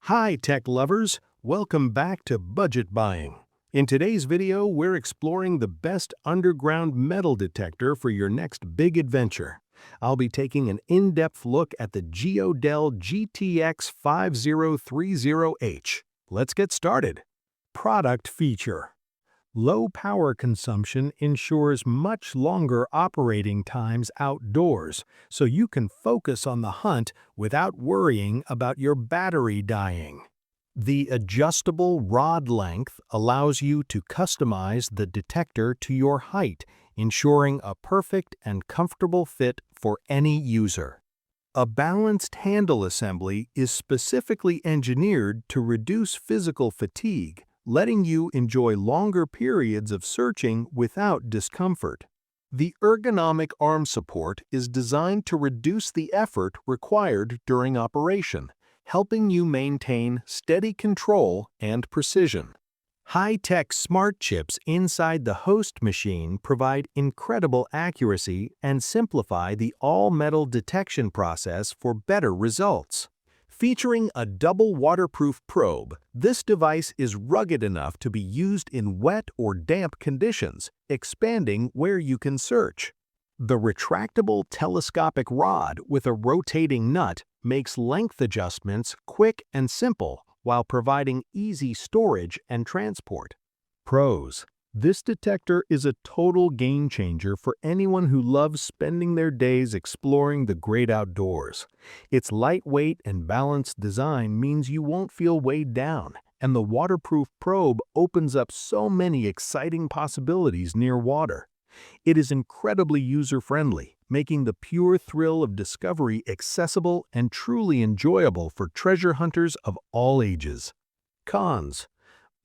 Hi, tech lovers! Welcome back to Budget Buying. In today's video, we're exploring the best underground metal detector for your next big adventure. I'll be taking an in-depth look at the Geodel GTX 5030H. Let's get started. Product feature. Low power consumption ensures much longer operating times outdoors, so you can focus on the hunt without worrying about your battery dying. The adjustable rod length allows you to customize the detector to your height, ensuring a perfect and comfortable fit for any user. A balanced handle assembly is specifically engineered to reduce physical fatigue, letting you enjoy longer periods of searching without discomfort. The ergonomic arm support is designed to reduce the effort required during operation, helping you maintain steady control and precision. High-tech smart chips inside the host machine provide incredible accuracy and simplify the all-metal detection process for better results. Featuring a double waterproof probe, this device is rugged enough to be used in wet or damp conditions, expanding where you can search. The retractable telescopic rod with a rotating nut makes length adjustments quick and simple while providing easy storage and transport. Pros: this detector is a total game changer for anyone who loves spending their days exploring the great outdoors. Its lightweight and balanced design means you won't feel weighed down, and the waterproof probe opens up so many exciting possibilities near water. It is incredibly user-friendly, making the pure thrill of discovery accessible and truly enjoyable for treasure hunters of all ages. Cons: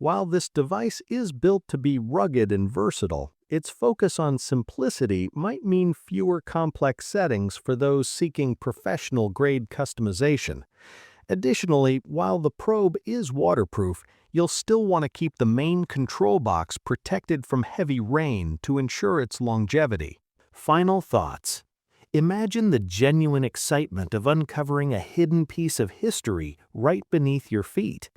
while this device is built to be rugged and versatile, its focus on simplicity might mean fewer complex settings for those seeking professional-grade customization. Additionally, while the probe is waterproof, you'll still want to keep the main control box protected from heavy rain to ensure its longevity. Final thoughts. Imagine the genuine excitement of uncovering a hidden piece of history right beneath your feet.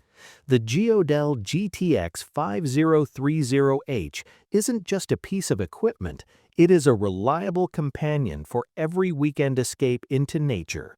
The Geodel GTX 5030H isn't just a piece of equipment, it is a reliable companion for every weekend escape into nature.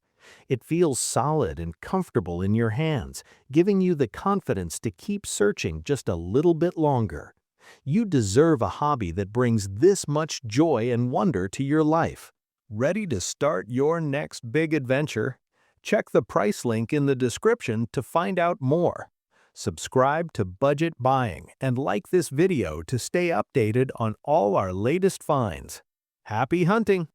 It feels solid and comfortable in your hands, giving you the confidence to keep searching just a little bit longer. You deserve a hobby that brings this much joy and wonder to your life. Ready to start your next big adventure? Check the price link in the description to find out more. Subscribe to Budget Buying and like this video to stay updated on all our latest finds. Happy hunting!